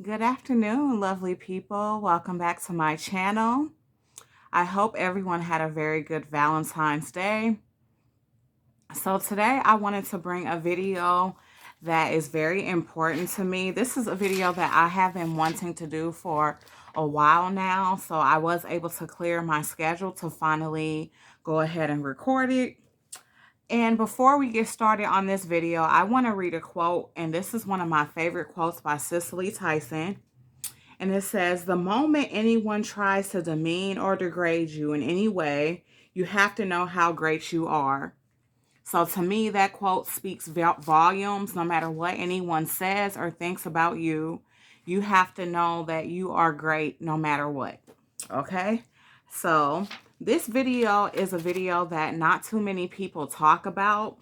Good afternoon, lovely people. Welcome back to my channel. I hope everyone had a very good Valentine's Day. So today I wanted to bring a video that is very important to me. This is a video that I have been wanting to do for a while now. So I was able to clear my schedule to finally go ahead and record it. And before we get started on this video, I want to read a quote. And this is one of my favorite quotes by Cheslie Kryst. And it says, the moment anyone tries to demean or degrade you in any way, you have to know how great you are. So to me, that quote speaks volumes. No matter what anyone says or thinks about you, you have to know that you are great no matter what. Okay? So this video is a video that not too many people talk about.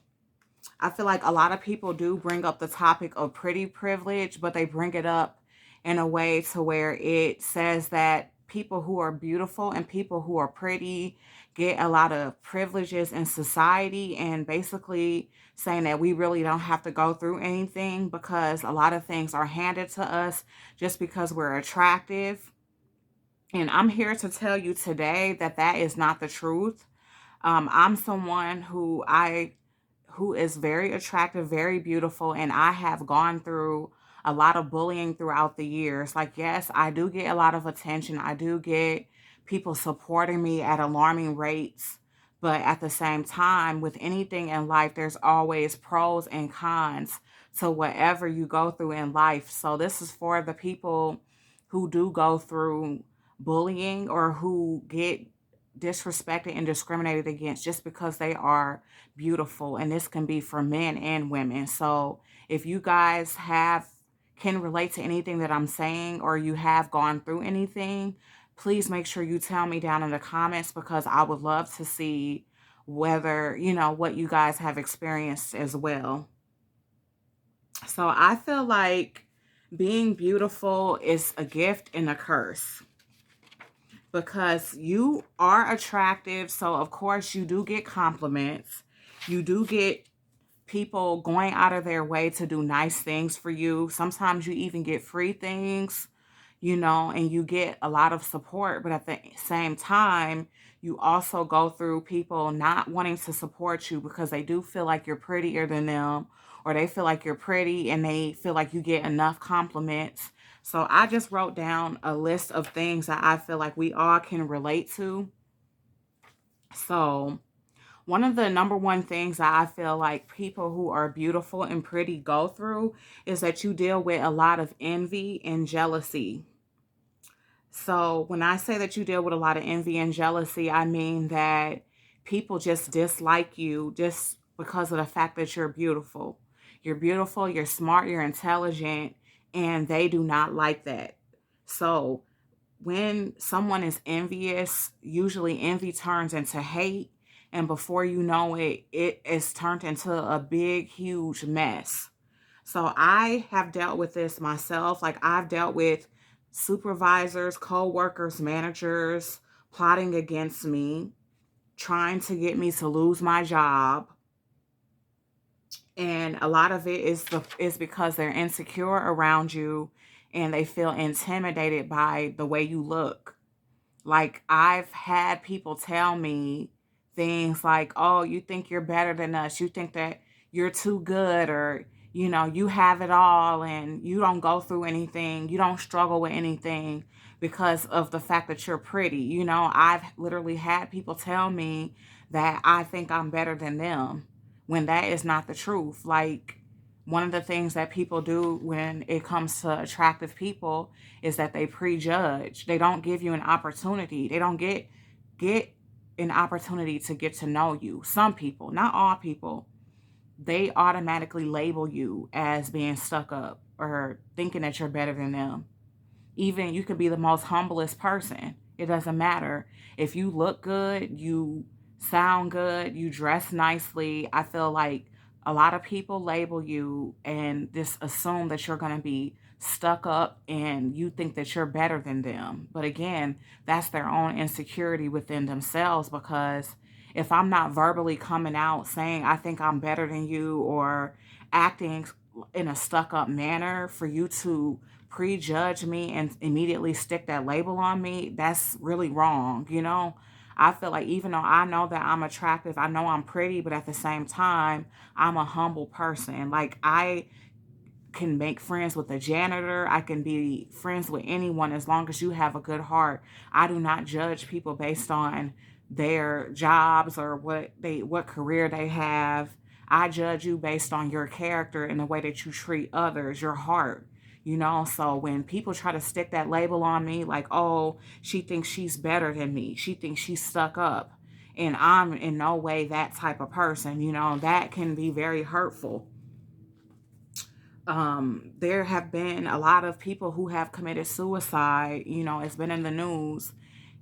I feel like a lot of people do bring up the topic of pretty privilege, but they bring it up in a way to where it says that people who are beautiful and people who are pretty get a lot of privileges in society, and basically saying that we really don't have to go through anything because a lot of things are handed to us just because we're attractive. And I'm here to tell you today that that is not the truth. I'm someone who is very attractive, very beautiful, and I have gone through a lot of bullying throughout the years. Like, yes, I do get a lot of attention. I do get people supporting me at alarming rates. But at the same time, with anything in life, there's always pros and cons to whatever you go through in life. So this is for the people who do go through bullying or who get disrespected and discriminated against just because they are beautiful. And this can be for men and women. So if you guys can relate to anything that I'm saying, or you have gone through anything, please make sure you tell me down in the comments, because I would love to see whether, what you guys have experienced as well. So I feel like being beautiful is a gift and a curse, because you are attractive. So of course you do get compliments. You do get people going out of their way to do nice things for you. Sometimes you even get free things, and you get a lot of support. But at the same time, you also go through people not wanting to support you because they do feel like you're prettier than them, or they feel like you're pretty and they feel like you get enough compliments. So I just wrote down a list of things that I feel like we all can relate to. So one of the number one things that I feel like people who are beautiful and pretty go through is that you deal with a lot of envy and jealousy. So when I say that you deal with a lot of envy and jealousy, I mean that people just dislike you just because of the fact that you're beautiful. You're beautiful, you're smart, you're intelligent, and they do not like that. So when someone is envious, usually envy turns into hate. And before you know it, it is turned into a big, huge mess. So I have dealt with this myself. Like, I've dealt with supervisors, co-workers, managers plotting against me, trying to get me to lose my job. And a lot of it is because they're insecure around you and they feel intimidated by the way you look. Like, I've had people tell me things like, oh, you think you're better than us. You think that you're too good, or, you have it all and you don't go through anything. You don't struggle with anything because of the fact that you're pretty. I've literally had people tell me that I think I'm better than them when that is not the truth. Like, one of the things that people do when it comes to attractive people is that they prejudge. They don't give you an opportunity. They don't get an opportunity to get to know you. Some people, not all people, they automatically label you as being stuck up or thinking that you're better than them. Even you could be the most humblest person. It doesn't matter. If you look good, you sound good, you dress nicely, I feel like a lot of people label you and just assume that you're going to be stuck up and you think that you're better than them. But again, that's their own insecurity within themselves, because if I'm not verbally coming out saying I think I'm better than you, or acting in a stuck up manner for you to prejudge me and immediately stick that label on me, that's really wrong, you know? I feel like even though I know that I'm attractive, I know I'm pretty, but at the same time, I'm a humble person. Like, I can make friends with a janitor. I can be friends with anyone as long as you have a good heart. I do not judge people based on their jobs or what career they have. I judge you based on your character and the way that you treat others, your heart. You know, so when people try to stick that label on me, like, oh, she thinks she's better than me, she thinks she's stuck up, and I'm in no way that type of person, you know, that can be very hurtful. There have been a lot of people who have committed suicide. You know, it's been in the news,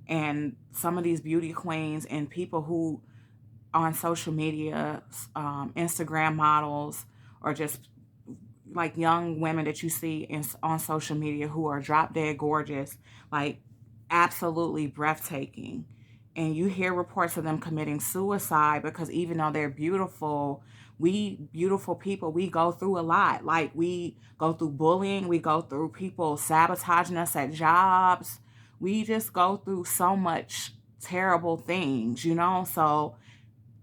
and some of these beauty queens and people who on social media, Instagram models, or just like young women that you see on social media who are drop dead gorgeous, like absolutely breathtaking. And you hear reports of them committing suicide because even though they're beautiful, we beautiful people, we go through a lot. Like, we go through bullying, we go through people sabotaging us at jobs. We just go through so much terrible things, you know? So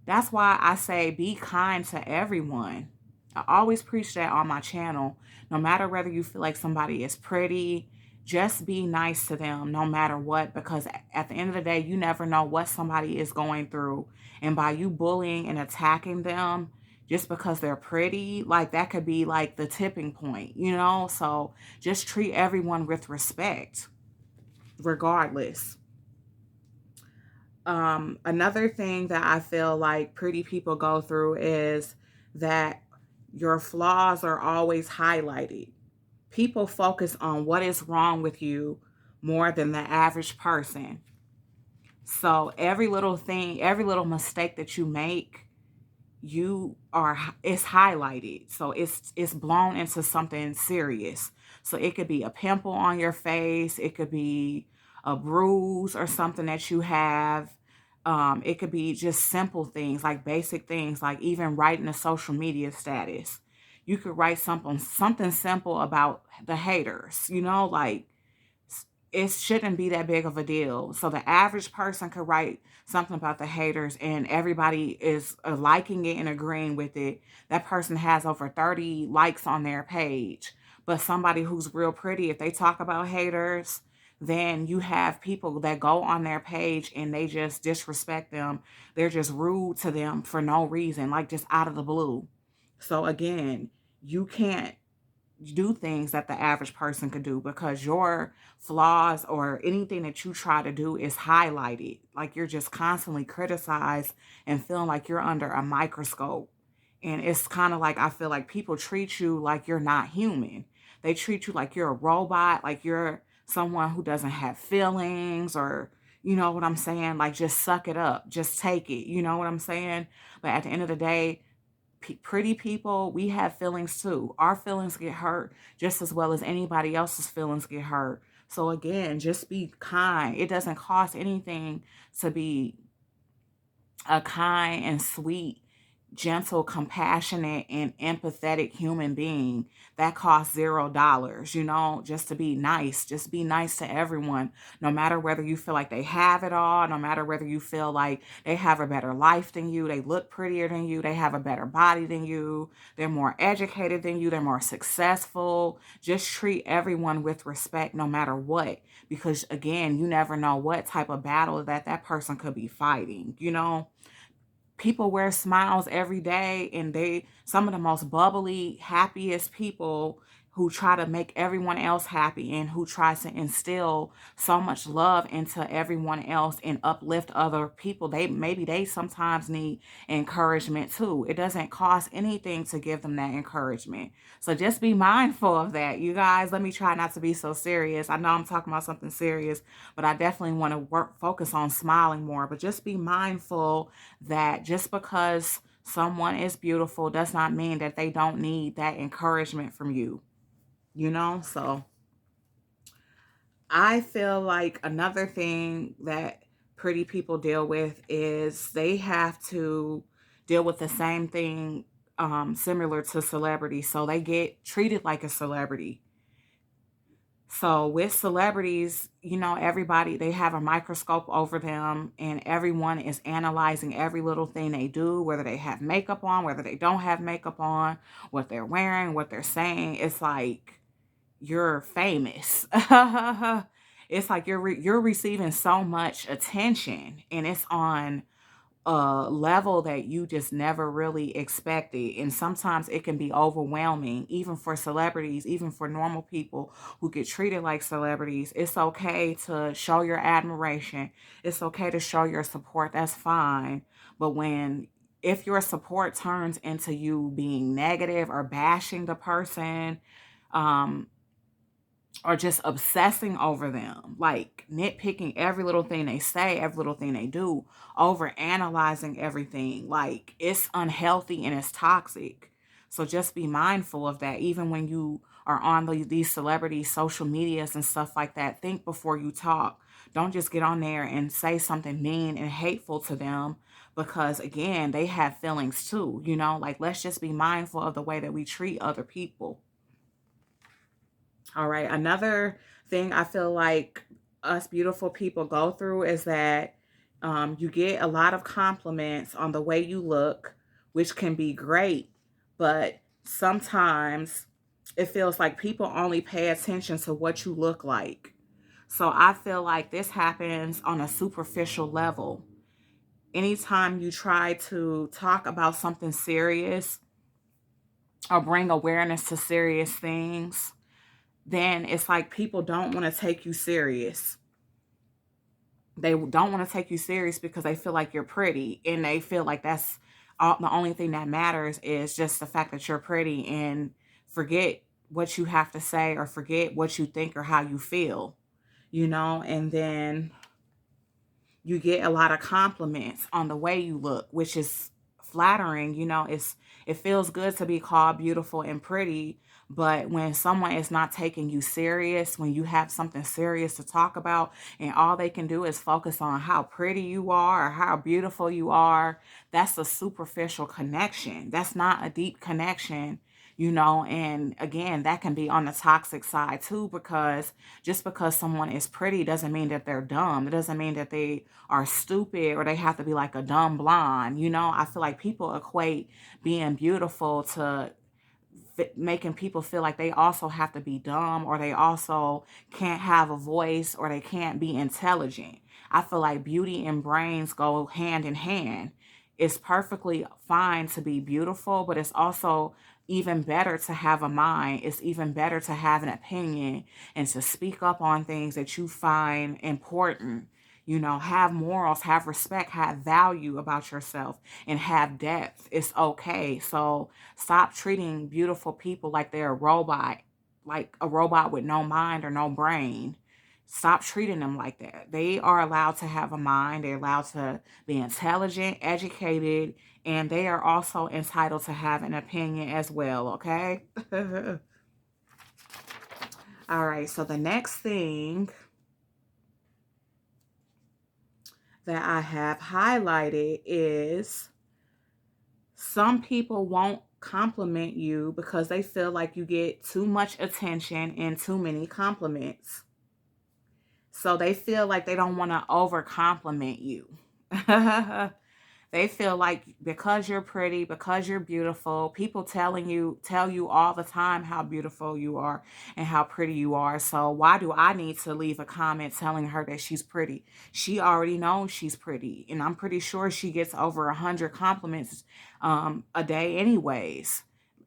that's why I say be kind to everyone. I always preach that on my channel. No matter whether you feel like somebody is pretty, just be nice to them no matter what, because at the end of the day, you never know what somebody is going through. And by you bullying and attacking them just because they're pretty, like, that could be like the tipping point, you know? So just treat everyone with respect, regardless. Another thing that I feel like pretty people go through is that your flaws are always highlighted. People focus on what is wrong with you more than the average person. So every little thing, every little mistake that you make, it's highlighted. So it's blown into something serious. So it could be a pimple on your face, it could be a bruise or something that you have. It could be just simple things, like basic things, like even writing a social media status. You could write something simple about the haters, you know, like, it shouldn't be that big of a deal. So the average person could write something about the haters and everybody is liking it and agreeing with it. That person has over 30 likes on their page. But somebody who's real pretty, if they talk about haters, then you have people that go on their page and they just disrespect them. They're just rude to them for no reason, like just out of the blue. So again, you can't do things that the average person could do because your flaws or anything that you try to do is highlighted. Like, you're just constantly criticized and feeling like you're under a microscope. And it's kind of like, I feel like people treat you like you're not human. They treat you like you're a robot, like you're someone who doesn't have feelings, or, you know what I'm saying? Like, just suck it up, just take it. You know what I'm saying? But at the end of the day, pretty people, we have feelings too. Our feelings get hurt just as well as anybody else's feelings get hurt. So again, just be kind. It doesn't cost anything to be a kind and sweet, gentle, compassionate, and empathetic human being. That costs $0, you know, just to be nice. Just be nice to everyone, no matter whether you feel like they have it all, no matter whether you feel like they have a better life than you, they look prettier than you, they have a better body than you, they're more educated than you, they're more successful. Just treat everyone with respect no matter what, because again, you never know what type of battle that person could be fighting, you know? People wear smiles every day, and some of the most bubbly, happiest people who try to make everyone else happy and who tries to instill so much love into everyone else and uplift other people. They sometimes need encouragement too. It doesn't cost anything to give them that encouragement. So just be mindful of that, you guys. Let me try not to be so serious. I know I'm talking about something serious, but I definitely want to focus on smiling more. But just be mindful that just because someone is beautiful does not mean that they don't need that encouragement from you, you know? So I feel like another thing that pretty people deal with is they have to deal with the same thing, similar to celebrities. So they get treated like a celebrity. So with celebrities, you know, everybody, they have a microscope over them and everyone is analyzing every little thing they do, whether they have makeup on, whether they don't have makeup on, what they're wearing, what they're saying. It's like you're famous. It's like you're receiving so much attention and it's on level that you just never really expected. And sometimes it can be overwhelming, even for celebrities, even for normal people who get treated like celebrities. It's okay to show your admiration, it's okay to show your support. That's fine. But if your support turns into you being negative or bashing the person, um, or just obsessing over them, like nitpicking every little thing they say, every little thing they do, over analyzing everything, like it's unhealthy and it's toxic. So just be mindful of that. Even when you are on these celebrity social medias and stuff like that, think before you talk. Don't just get on there and say something mean and hateful to them, because again, they have feelings too, you know, like let's just be mindful of the way that we treat other people. All right. Another thing I feel like us beautiful people go through is that you get a lot of compliments on the way you look, which can be great, but sometimes it feels like people only pay attention to what you look like. So I feel like this happens on a superficial level. Anytime you try to talk about something serious or bring awareness to serious things, then it's like people don't want to take you serious. They don't want to take you serious because they feel like you're pretty and they feel like that's the only thing that matters is just the fact that you're pretty, and forget what you have to say or forget what you think or how you feel, you know. And then you get a lot of compliments on the way you look, which is flattering. You know, it feels good to be called beautiful and pretty, but when someone is not taking you serious, when you have something serious to talk about and all they can do is focus on how pretty you are or how beautiful you are, that's a superficial connection. That's not a deep connection, you know. And again, that can be on the toxic side too, because just because someone is pretty doesn't mean that they're dumb. It doesn't mean that they are stupid or they have to be like a dumb blonde. You know, I feel like people equate being beautiful to making people feel like they also have to be dumb or they also can't have a voice or they can't be intelligent. I feel like beauty and brains go hand in hand. It's perfectly fine to be beautiful, but it's also even better to have a mind. It's even better to have an opinion and to speak up on things that you find important. You know, have morals, have respect, have value about yourself, and have depth. It's okay. So stop treating beautiful people like a robot with no mind or no brain. Stop treating them like that. They are allowed to have a mind. They're allowed to be intelligent, educated, and they are also entitled to have an opinion as well, okay? All right, so the next thing that I have highlighted is some people won't compliment you because they feel like you get too much attention and too many compliments. So they feel like they don't want to over compliment you. They feel like because you're pretty, because you're beautiful, people tell you all the time how beautiful you are and how pretty you are. So why do I need to leave a comment telling her that she's pretty? She already knows she's pretty, and I'm pretty sure she gets over 100 compliments a day anyways.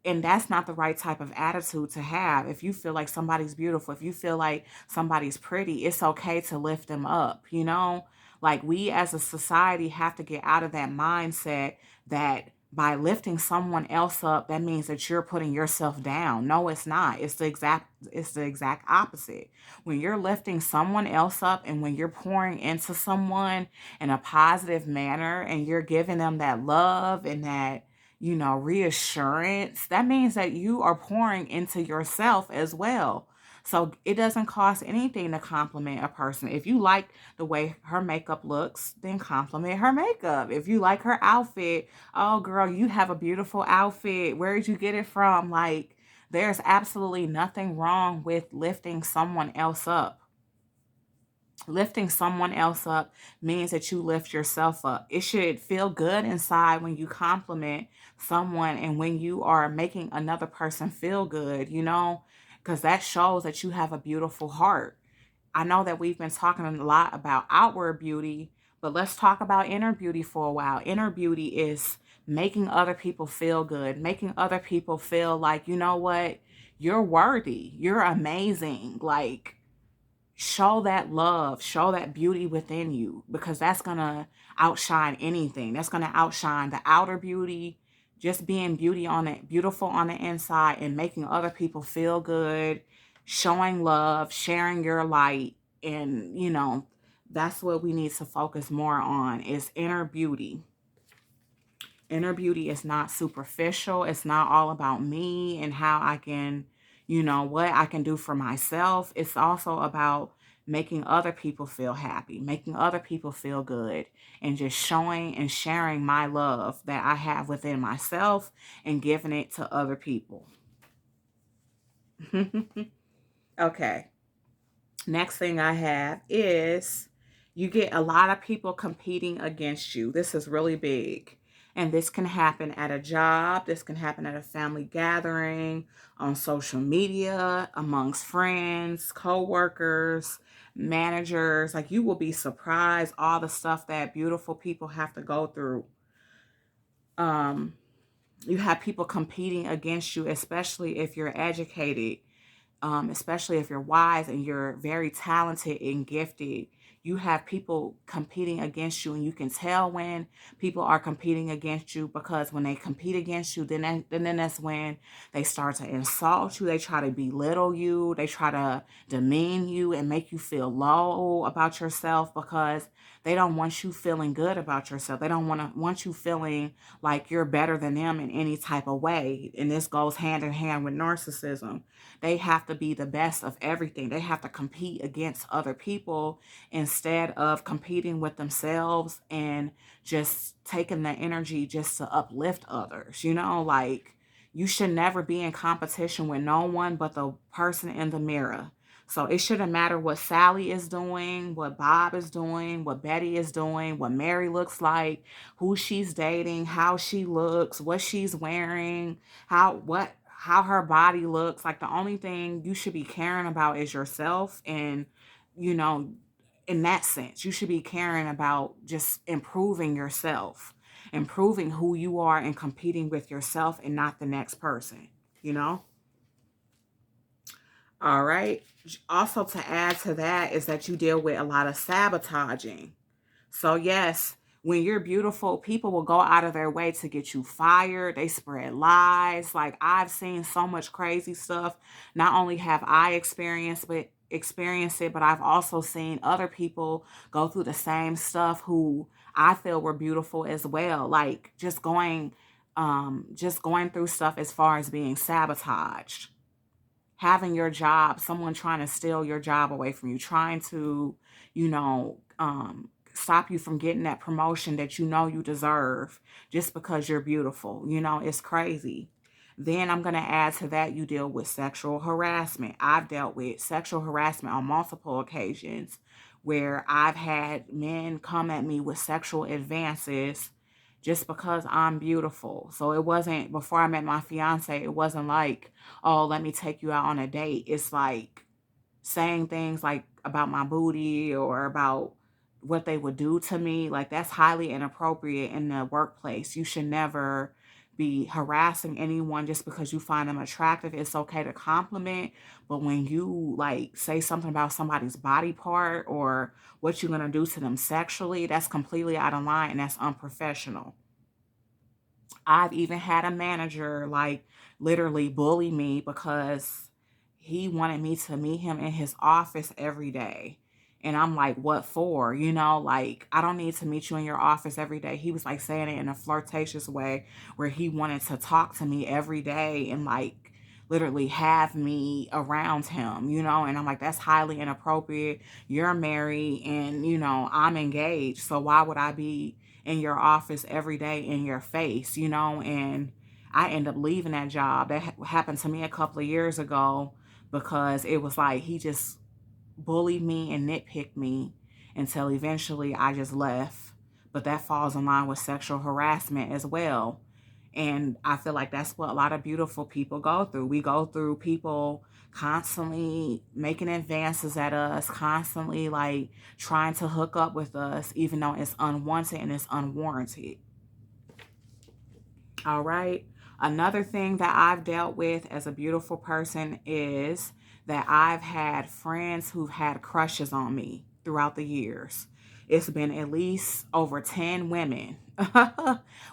And that's not the right type of attitude to have. If you feel like somebody's beautiful, if you feel like somebody's pretty, it's okay to lift them up, you know? Like we as a society have to get out of that mindset that by lifting someone else up, that means that you're putting yourself down. No, it's not. It's the exact opposite. When you're lifting someone else up and when you're pouring into someone in a positive manner and you're giving them that love and that, you know, reassurance, that means that you are pouring into yourself as well. So it doesn't cost anything to compliment a person. If you like the way her makeup looks, then compliment her makeup. If you like her outfit, oh girl, you have a beautiful outfit. Where did you get it from? Like, There's absolutely nothing wrong with lifting someone else up. Lifting someone else up means that you lift yourself up. It should feel good inside when you compliment someone and when you are making another person feel good, because that shows that you have a beautiful heart. I know that we've been talking a lot about outward beauty, but let's talk about inner beauty for a while. Inner beauty is making other people feel good, making other people feel like, you know what, you're worthy, you're amazing. Like, show that love, show that beauty within you, because that's going to outshine anything. That's going to outshine the outer beauty, just being beautiful on the inside and making other people feel good, showing love, sharing your light. And, that's what we need to focus more on is inner beauty. Inner beauty is not superficial. It's not all about me and how I can, what I can do for myself. It's also about making other people feel happy, making other people feel good, and just showing and sharing my love that I have within myself and giving it to other people. Okay. Next thing I have is you get a lot of people competing against you. This is really big. And this can happen at a job. This can happen at a family gathering, on social media, amongst friends, co-workers, managers. Like, you will be surprised all the stuff that beautiful people have to go through. You have people competing against you, especially if you're educated, especially if you're wise and you're very talented and gifted. You have people competing against you, and you can tell when people are competing against you, because when they compete against you, then that's when they start to insult you. They try to belittle you. They try to demean you and make you feel low about yourself, because they don't want you feeling good about yourself. They don't want you feeling like you're better than them in any type of way. And this goes hand in hand with narcissism. They have to be the best of everything. They have to compete against other people instead of competing with themselves and just taking the energy just to uplift others. Like, you should never be in competition with no one but the person in the mirror. So it shouldn't matter what Sally is doing, what Bob is doing, what Betty is doing, what Mary looks like, who she's dating, how she looks, what she's wearing, how her body looks. Like, the only thing you should be caring about is yourself. And, in that sense, you should be caring about just improving yourself, improving who you are, and competing with yourself and not the next person, you know? All right. Also, to add to that is that you deal with a lot of sabotaging. So, yes, when you're beautiful, people will go out of their way to get you fired. They spread lies. Like, I've seen so much crazy stuff. Not only have I experienced it, but I've also seen other people go through the same stuff who I feel were beautiful as well. Like, just going through stuff as far as being sabotaged, having your job, someone trying to steal your job away from you, trying to, stop you from getting that promotion that you deserve just because you're beautiful. It's crazy. Then I'm going to add to that, you deal with sexual harassment. I've dealt with sexual harassment on multiple occasions where I've had men come at me with sexual advances just because I'm beautiful. So it wasn't, before I met my fiance, it wasn't like, oh, let me take you out on a date. It's like saying things like about my booty or about what they would do to me. Like, that's highly inappropriate in the workplace. You should never be harassing anyone just because you find them attractive. It's okay to compliment, but when you like say something about somebody's body part or what you're going to do to them sexually, that's completely out of line and that's unprofessional. I've even had a manager like literally bully me because he wanted me to meet him in his office every day. And I'm like, what for? Like, I don't need to meet you in your office every day. He was like saying it in a flirtatious way where he wanted to talk to me every day and like literally have me around him, and I'm like, that's highly inappropriate. You're married and, I'm engaged. So why would I be in your office every day in your face, and I ended up leaving that job. That happened to me a couple of years ago because it was like he just bullied me and nitpicked me until eventually I just left. But that falls in line with sexual harassment as well. And I feel like that's what a lot of beautiful people go through. We go through people constantly making advances at us, constantly like trying to hook up with us, even though it's unwanted and it's unwarranted. All right. Another thing that I've dealt with as a beautiful person is that I've had friends who've had crushes on me throughout the years. It's been at least over 10 women,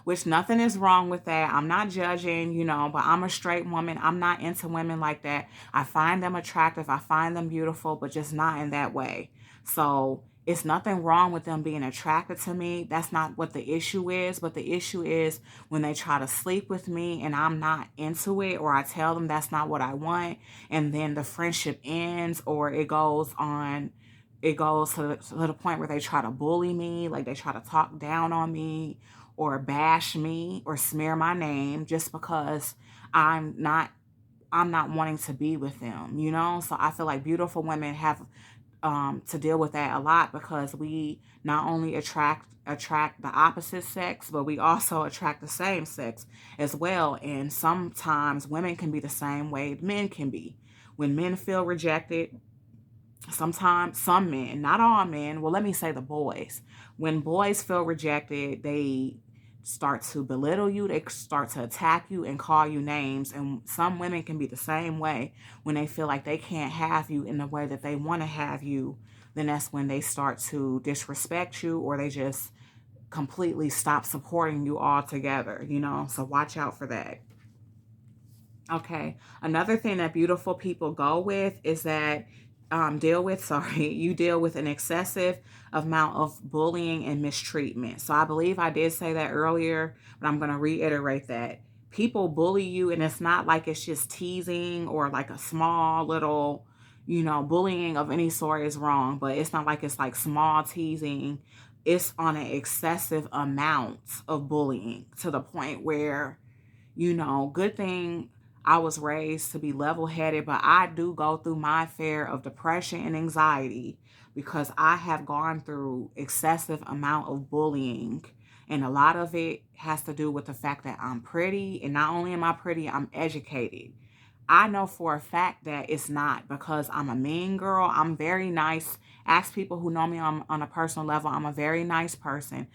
which nothing is wrong with that. I'm not judging, but I'm a straight woman. I'm not into women like that. I find them attractive. I find them beautiful, but just not in that way. So it's nothing wrong with them being attracted to me. That's not what the issue is. But the issue is when they try to sleep with me and I'm not into it, or I tell them that's not what I want, and then the friendship ends, or it goes to the point where they try to bully me, like they try to talk down on me or bash me or smear my name just because I'm not wanting to be with them, So I feel like beautiful women have to deal with that a lot because we not only attract the opposite sex, but we also attract the same sex as well. And sometimes women can be the same way men can be. When men feel rejected, sometimes some men, not all men, well, let me say the boys. When boys feel rejected, they start to belittle you, they start to attack you and call you names. And some women can be the same way. When they feel like they can't have you in the way that they want to have you, then that's when they start to disrespect you, or they just completely stop supporting you altogether, So watch out for that. Okay. Another thing that beautiful people go with is that you deal with an excessive amount of bullying and mistreatment. So I believe I did say that earlier, but I'm going to reiterate that. People bully you, and it's not like it's just teasing or like a small little, bullying of any sort is wrong, but it's not like it's like small teasing. It's on an excessive amount of bullying to the point where, good thing I was raised to be level-headed, but I do go through my fair of depression and anxiety because I have gone through excessive amount of bullying. And a lot of it has to do with the fact that I'm pretty. And not only am I pretty, I'm educated. I know for a fact that it's not because I'm a mean girl. I'm very nice. Ask people who know me on a personal level. I'm a very nice person.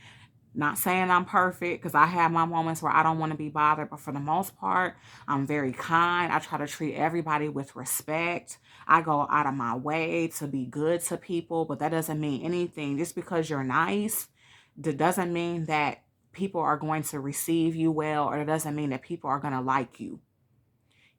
Not saying I'm perfect, because I have my moments where I don't want to be bothered, but for the most part, I'm very kind. I try to treat everybody with respect. I go out of my way to be good to people, but that doesn't mean anything. Just because you're nice, that doesn't mean that people are going to receive you well, or it doesn't mean that people are going to like you.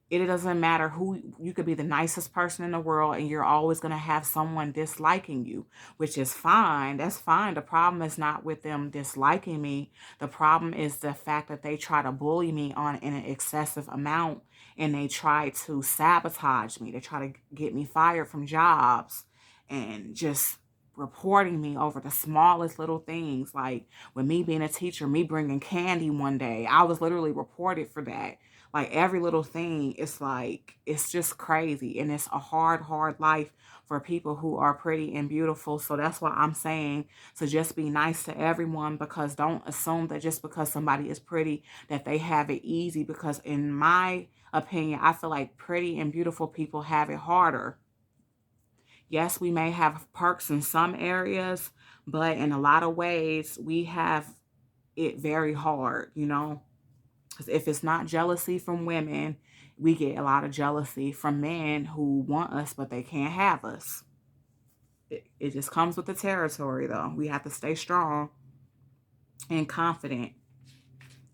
It doesn't matter who, you could be the nicest person in the world and you're always going to have someone disliking you, which is fine. That's fine. The problem is not with them disliking me. The problem is the fact that they try to bully me in an excessive amount, and they try to sabotage me. They try to get me fired from jobs and just reporting me over the smallest little things. Like with me being a teacher, me bringing candy one day, I was literally reported for that. Like every little thing, it's just crazy. And it's a hard life for people who are pretty and beautiful. So that's why I'm saying to just be nice to everyone, because don't assume that just because somebody is pretty that they have it easy. Because in my opinion, I feel like pretty and beautiful people have it harder. Yes, we may have perks in some areas, but in a lot of ways, we have it very hard, Because if it's not jealousy from women, we get a lot of jealousy from men who want us, but they can't have us. It just comes with the territory, though. We have to stay strong and confident.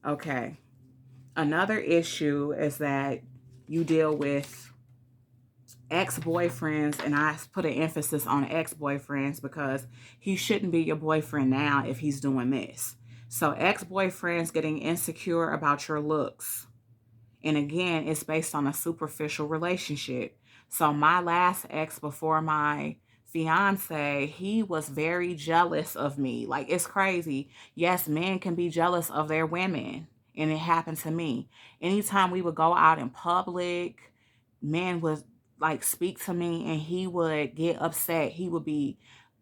Okay. Another issue is that you deal with ex-boyfriends, and I put an emphasis on ex-boyfriends because he shouldn't be your boyfriend now if he's doing this. So ex-boyfriends getting insecure about your looks. And again, it's based on a superficial relationship. So my last ex before my fiance, he was very jealous of me. Like, it's crazy. Yes, men can be jealous of their women. And it happened to me. Anytime we would go out in public, men would like speak to me and he would get upset. He would be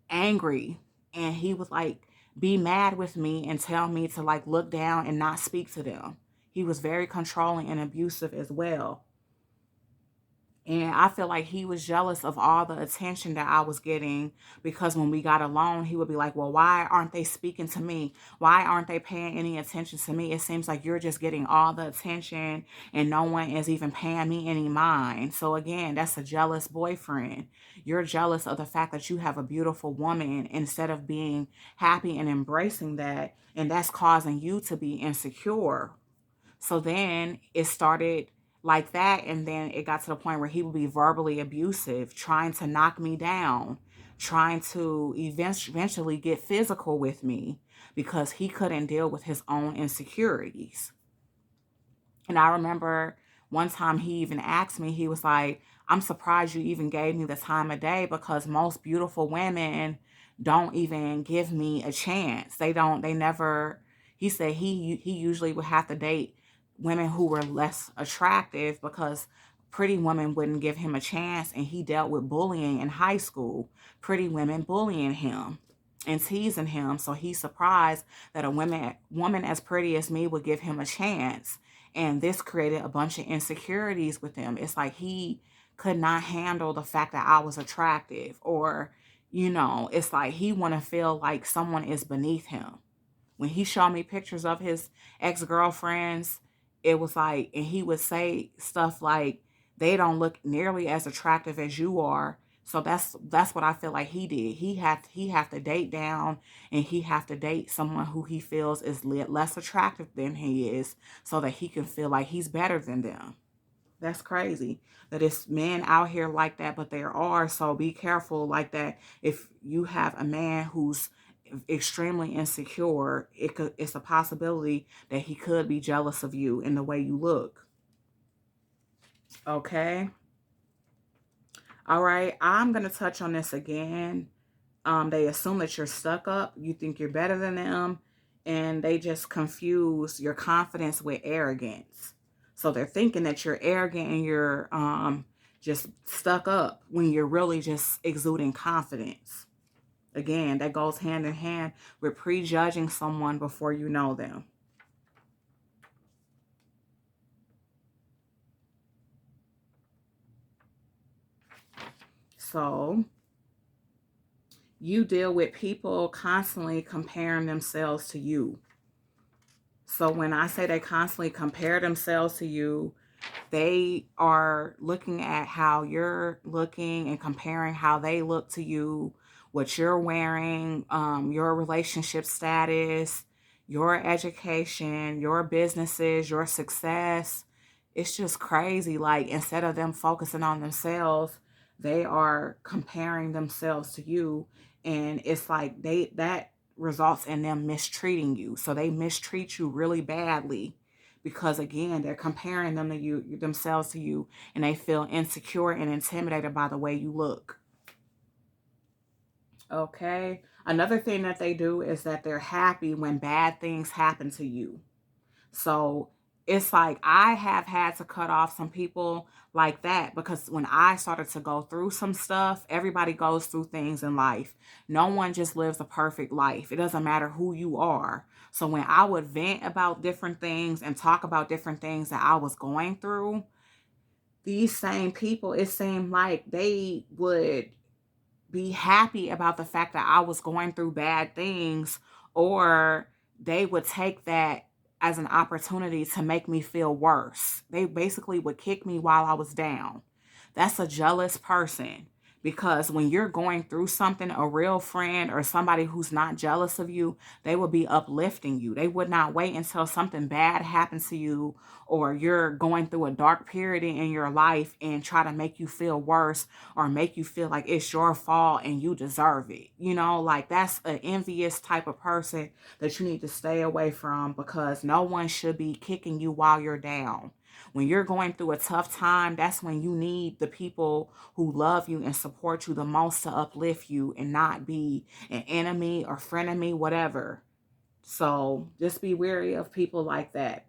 angry and he would like be mad with me and tell me to like look down and not speak to them. He was very controlling and abusive as well. And I feel like he was jealous of all the attention that I was getting, because when we got alone, he would be like, well, why aren't they speaking to me? Why aren't they paying any attention to me? It seems like you're just getting all the attention and no one is even paying me any mind. So again, that's a jealous boyfriend. You're jealous of the fact that you have a beautiful woman instead of being happy and embracing that. And that's causing you to be insecure. So then it started like that. And then it got to the point where he would be verbally abusive, trying to knock me down, trying to eventually get physical with me because he couldn't deal with his own insecurities. And I remember one time he even asked me, he was like, I'm surprised you even gave me the time of day, because most beautiful women don't even give me a chance. They never, he said he usually would have to date women who were less attractive because pretty women wouldn't give him a chance. And he dealt with bullying in high school, pretty women bullying him and teasing him. So he's surprised that a woman as pretty as me would give him a chance. And this created a bunch of insecurities with him. It's like he could not handle the fact that I was attractive, or, it's like he want to feel like someone is beneath him. When he showed me pictures of his ex-girlfriends, it was like, and he would say stuff like, they don't look nearly as attractive as you are. So that's what I feel like he did. He have to date down, and he have to date someone who he feels is less attractive than he is, so that he can feel like he's better than them. That's crazy that it's men out here like that, but there are. So be careful like that. If you have a man who's extremely insecure, it's a possibility that he could be jealous of you in the way you look. Okay. All right. I'm going to touch on this again. They assume that you're stuck up. You think you're better than them. And they just confuse your confidence with arrogance. So they're thinking that you're arrogant and you're just stuck up when you're really just exuding confidence. Again, that goes hand in hand with prejudging someone before you know them. So you deal with people constantly comparing themselves to you. So when I say they constantly compare themselves to you, they are looking at how you're looking and comparing how they look to you, what you're wearing, your relationship status, your education, your businesses, your success. It's just crazy. Like, instead of them focusing on themselves, they are comparing themselves to you. And it's like that results in them mistreating you. So they mistreat you really badly, because again, they're comparing themselves to you, and they feel insecure and intimidated by the way you look. Okay. Another thing that they do is that they're happy when bad things happen to you. So it's like I have had to cut off some people like that, because when I started to go through some stuff, everybody goes through things in life. No one just lives a perfect life. It doesn't matter who you are. So when I would vent about different things and talk about different things that I was going through, these same people, it seemed like they would be happy about the fact that I was going through bad things, or they would take that as an opportunity to make me feel worse. They basically would kick me while I was down. That's a jealous person, because when you're going through something, a real friend or somebody who's not jealous of you, they would be uplifting you. They would not wait until something bad happens to you, or you're going through a dark period in your life, and try to make you feel worse or make you feel like it's your fault and you deserve it. Like, that's an envious type of person that you need to stay away from, because no one should be kicking you while you're down. When you're going through a tough time, that's when you need the people who love you and support you the most to uplift you, and not be an enemy or frenemy, whatever. So just be wary of people like that.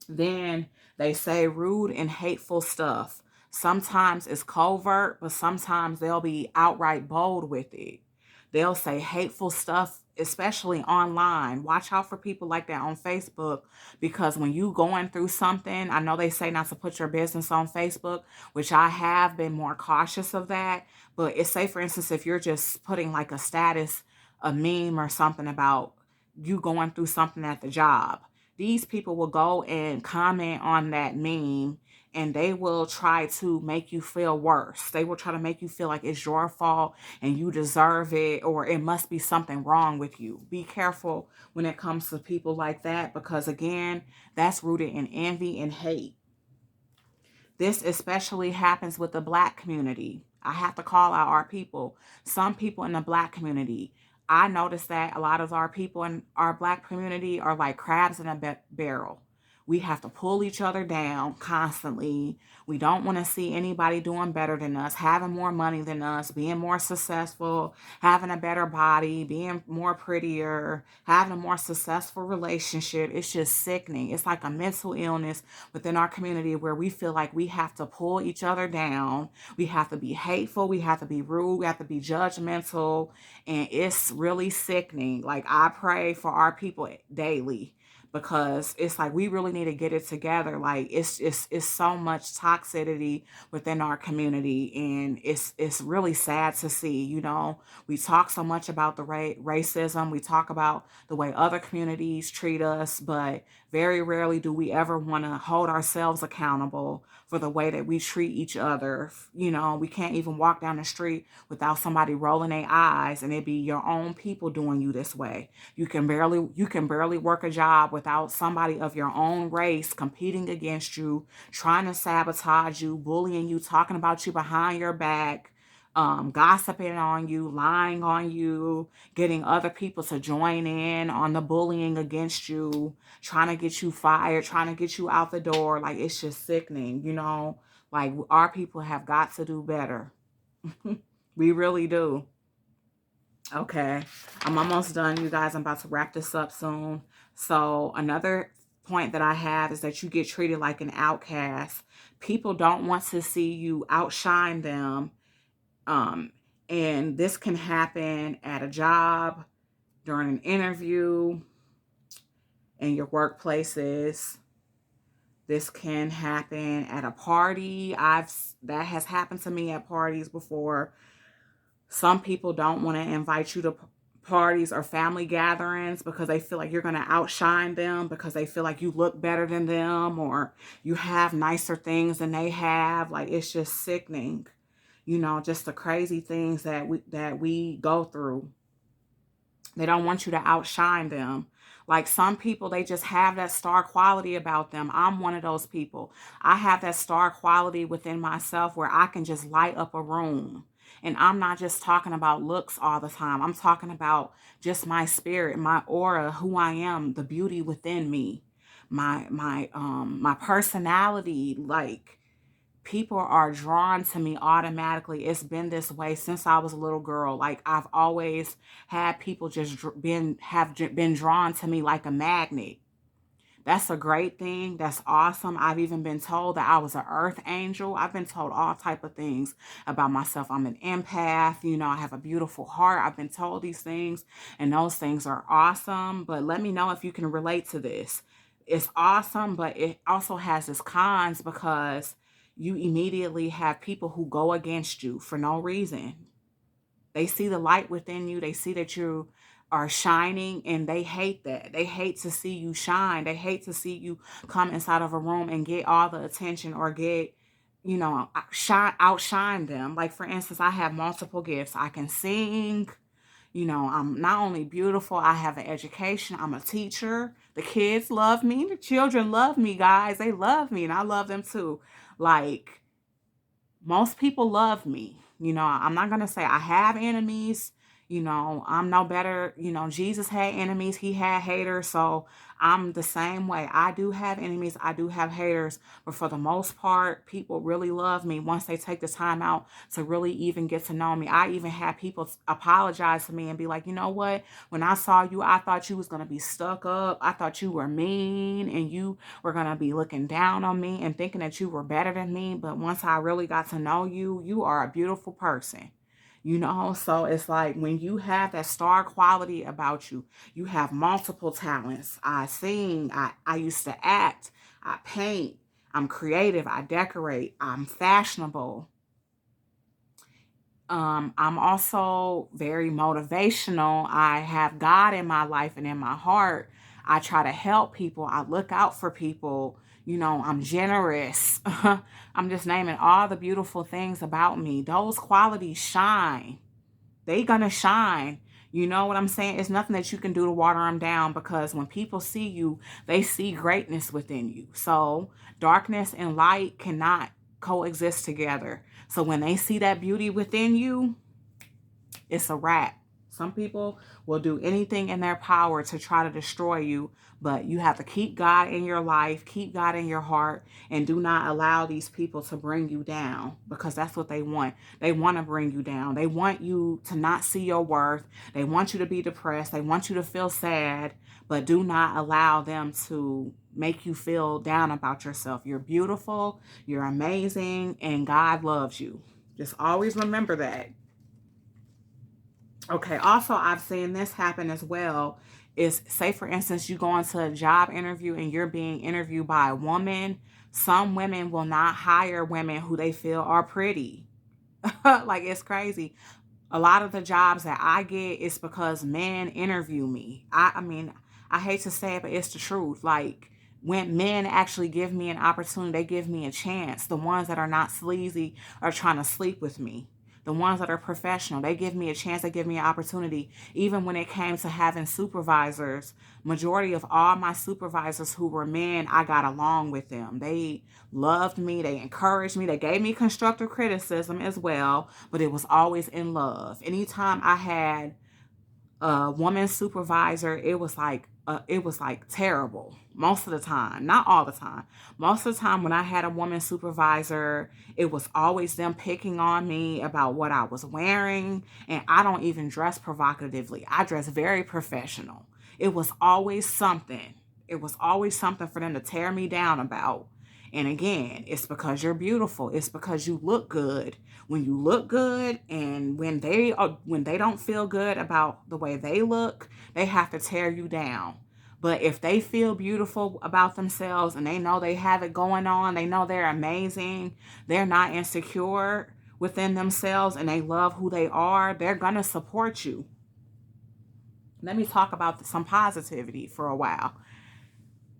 Then they say rude and hateful stuff. Sometimes it's covert, but sometimes they'll be outright bold with it. They'll say hateful stuff, especially online. Watch out for people like that on Facebook, because when you going through something, I know they say not to put your business on Facebook, which I have been more cautious of that. But it's say, for instance, if you're just putting like a status, a meme or something about you going through something at the job, these people will go and comment on that meme, and they will try to make you feel worse. They will try to make you feel like it's your fault and you deserve it, or it must be something wrong with you. Be careful when it comes to people like that, because again, that's rooted in envy and hate. This especially happens with the Black community. I have to call out our people. Some people in the Black community, I noticed that a lot of our people in our Black community are like crabs in a barrel. We have to pull each other down constantly. We don't want to see anybody doing better than us, having more money than us, being more successful, having a better body, being more prettier, having a more successful relationship. It's just sickening. It's like a mental illness within our community where we feel like we have to pull each other down. We have to be hateful. We have to be rude. We have to be judgmental. And it's really sickening. Like, I pray for our people daily, because it's like we really need to get it together. Like, it's so much toxicity within our community, and it's really sad to see. We talk so much about the racism. We talk about the way other communities treat us, but very rarely do we ever want to hold ourselves accountable for the way that we treat each other. We can't even walk down the street without somebody rolling their eyes, and it be your own people doing you this way. You can barely work a job without somebody of your own race competing against you, trying to sabotage you, bullying you, talking about you behind your back, gossiping on you, lying on you, getting other people to join in on the bullying against you, trying to get you fired, trying to get you out the door. Like, it's just sickening. Like, our people have got to do better. We really do. Okay, I'm almost done, you guys. I'm about to wrap this up soon. So another point that I have is that you get treated like an outcast. People don't want to see you outshine them. Um, and this can happen at a job, during an interview, in your workplaces. This can happen at a party. That has happened to me at parties before. Some people don't want to invite you to parties or family gatherings because they feel like you're going to outshine them, because they feel like you look better than them, or you have nicer things than they have. Like, it's just sickening. Just the crazy things that we go through. They don't want you to outshine them. Like, some people, they just have that star quality about them. I'm one of those people. I have that star quality within myself where I can just light up a room. And I'm not just talking about looks all the time. I'm talking about just my spirit, my aura, who I am, the beauty within me, my personality. Like, people are drawn to me automatically. It's been this way since I was a little girl. Like, I've always had people just been drawn to me like a magnet. That's a great thing. That's awesome. I've even been told that I was an earth angel. I've been told all type of things about myself. I'm an empath. I have a beautiful heart. I've been told these things, and those things are awesome. But let me know if you can relate to this. It's awesome, but it also has its cons, because you immediately have people who go against you for no reason. They see the light within you. They see that you are shining, and they hate that. They hate to see you shine. They hate to see you come inside of a room and get all the attention, or get, outshine them. Like, for instance, I have multiple gifts. I can sing. I'm not only beautiful, I have an education. I'm a teacher. The kids love me. The children love me, guys. They love me, and I love them too. Like, most people love me. I'm not going to say I have enemies. I'm no better. Jesus had enemies. He had haters. So I'm the same way. I do have enemies. I do have haters. But for the most part, people really love me once they take the time out to really even get to know me. I even had people apologize to me and be like, you know what? When I saw you, I thought you was going to be stuck up. I thought you were mean and you were going to be looking down on me and thinking that you were better than me. But once I really got to know you, you are a beautiful person. So it's like when you have that star quality about you, you have multiple talents. I sing, I used to act, I paint, I'm creative, I decorate, I'm fashionable. I'm also very motivational. I have God in my life and in my heart. I try to help people. I look out for people. I'm generous. I'm just naming all the beautiful things about me. Those qualities shine. They gonna shine. You know what I'm saying? It's nothing that you can do to water them down, because when people see you, they see greatness within you. So darkness and light cannot coexist together. So when they see that beauty within you, it's a wrap. Some people will do anything in their power to try to destroy you, but you have to keep God in your life, keep God in your heart, and do not allow these people to bring you down, because that's what they want. They want to bring you down. They want you to not see your worth. They want you to be depressed. They want you to feel sad, but do not allow them to make you feel down about yourself. You're beautiful, you're amazing, and God loves you. Just always remember that. Okay, also I've seen this happen as well. Is, say for instance, you go into a job interview and you're being interviewed by a woman. Some women will not hire women who they feel are pretty. Like, it's crazy. A lot of the jobs that I get is because men interview me. I mean, I hate to say it, but it's the truth. Like, when men actually give me an opportunity, they give me a chance. The ones that are not sleazy are trying to sleep with me. The ones that are professional, they give me a chance, they give me an opportunity. Even when it came to having supervisors, majority of all my supervisors who were men, I got along with them. They loved me, they encouraged me, they gave me constructive criticism as well, but it was always in love. Anytime I had a woman supervisor, it was like terrible most of the time. Not all the time. Most of the time when I had a woman supervisor, it was always them picking on me about what I was wearing. And I don't even dress provocatively. I dress very professional. It was always something. It was always something for them to tear me down about. And again, it's because you're beautiful. It's because you look good. When you look good, and when they don't feel good about the way they look, they have to tear you down. But if they feel beautiful about themselves and they know they have it going on, they know they're amazing, they're not insecure within themselves, and they love who they are, they're going to support you. Let me talk about some positivity for a while.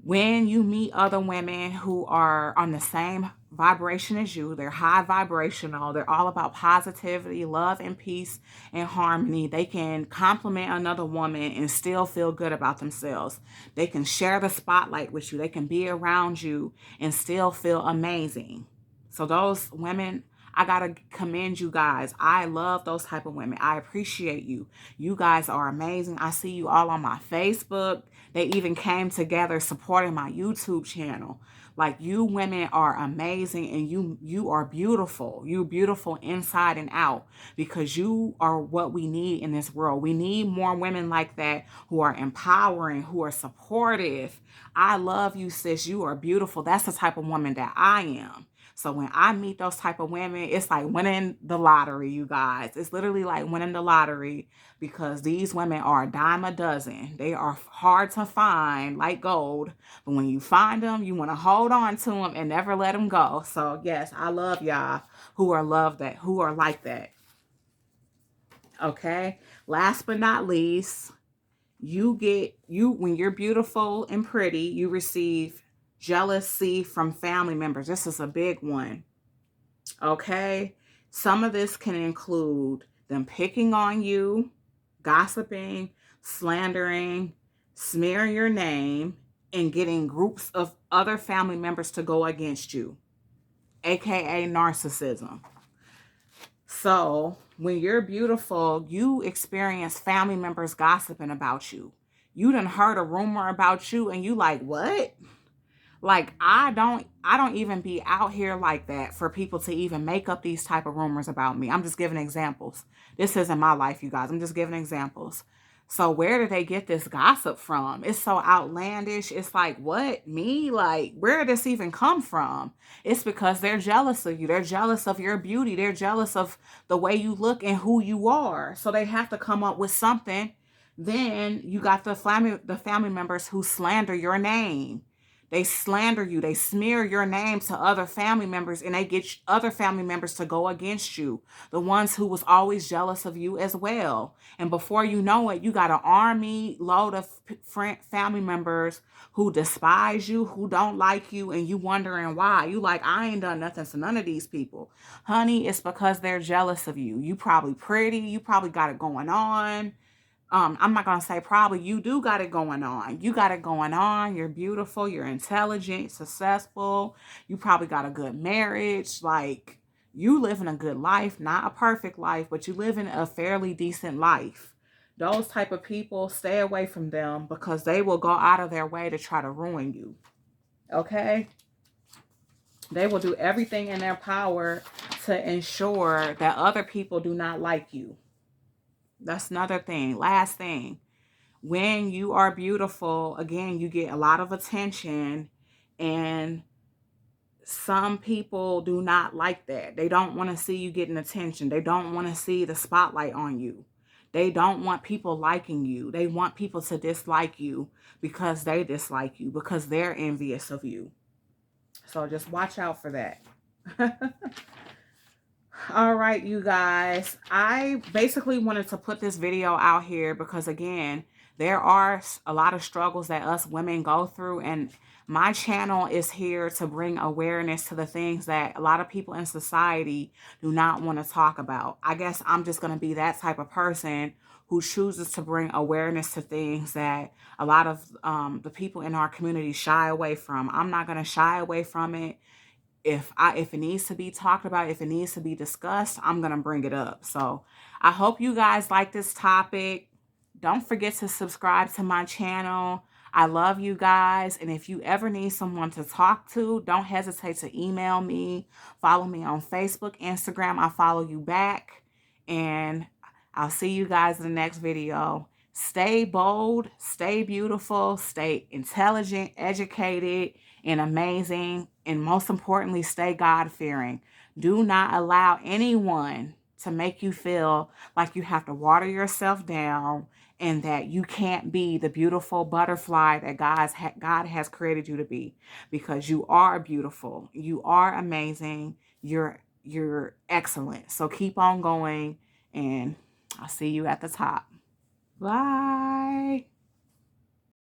When you meet other women who are on the same vibration as you, they're high vibrational, they're all about positivity, love, and peace and harmony. They can compliment another woman and still feel good about themselves. They can share the spotlight with you. They can be around you and still feel amazing. So those women, I gotta commend you guys. I love those type of women. I appreciate you. You guys are amazing. I see you all on my Facebook. They even came together supporting my YouTube channel. Like, you women are amazing, and you are beautiful. You're beautiful inside and out, because you are what we need in this world. We need more women like that, who are empowering, who are supportive. I love you, sis. You are beautiful. That's the type of woman that I am. So when I meet those type of women, it's like winning the lottery, you guys. It's literally like winning the lottery, because these women are a dime a dozen. They are hard to find, like gold. But when you find them, you want to hold on to them and never let them go. So yes, I love y'all who are like that. Okay. Last but not least, when you're beautiful and pretty, you receive jealousy from family members. This is a big one. Okay. Some of this can include them picking on you, gossiping, slandering, smearing your name, and getting groups of other family members to go against you, aka narcissism. So when you're beautiful, you experience family members gossiping about you. You done heard a rumor about you and you like, what? Like I don't even be out here like that for people to even make up these type of rumors about me. I'm just giving examples. This isn't my life, you guys. I'm just giving examples. So where did they get this gossip from? It's so outlandish. It's like, what? Me? Like, where did this even come from? It's because they're jealous of you. They're jealous of your beauty. They're jealous of the way you look and who you are. So they have to come up with something. Then you got the family members who slander your name. They slander you. They smear your name to other family members, and they get other family members to go against you. The ones who was always jealous of you as well. And before you know it, you got an army load of family members who despise you, who don't like you, and you wondering why. You like, I ain't done nothing to none of these people. Honey, it's because they're jealous of you. You probably pretty. You probably got it going on. I'm not going to say probably, you do got it going on. You got it going on. You're beautiful. You're intelligent, successful. You probably got a good marriage. Like, you living a good life, not a perfect life, but you living a fairly decent life. Those type of people, stay away from them because they will go out of their way to try to ruin you. Okay? They will do everything in their power to ensure that other people do not like you. That's another thing. Last thing. When you are beautiful, again, you get a lot of attention, and some people do not like that. They don't want to see you getting attention. They don't want to see the spotlight on you. They don't want people liking you. They want people to dislike you because they dislike you, because they're envious of you. So just watch out for that. All right, you guys. I basically wanted to put this video out here because, again, there are a lot of struggles that us women go through, and my channel is here to bring awareness to the things that a lot of people in society do not want to talk about. I guess I'm just going to be that type of person who chooses to bring awareness to things that a lot of the people in our community shy away from. I'm not going to shy away from it. If it needs to be talked about, if it needs to be discussed, I'm going to bring it up. So I hope you guys like this topic. Don't forget to subscribe to my channel. I love you guys. And if you ever need someone to talk to, don't hesitate to email me. Follow me on Facebook, Instagram. I'll follow you back. And I'll see you guys in the next video. Stay bold, stay beautiful, stay intelligent, educated, and amazing. And most importantly, stay God-fearing. Do not allow anyone to make you feel like you have to water yourself down and that you can't be the beautiful butterfly that God has created you to be, because you are beautiful. You are amazing. You're excellent. So keep on going, and I'll see you at the top. Bye.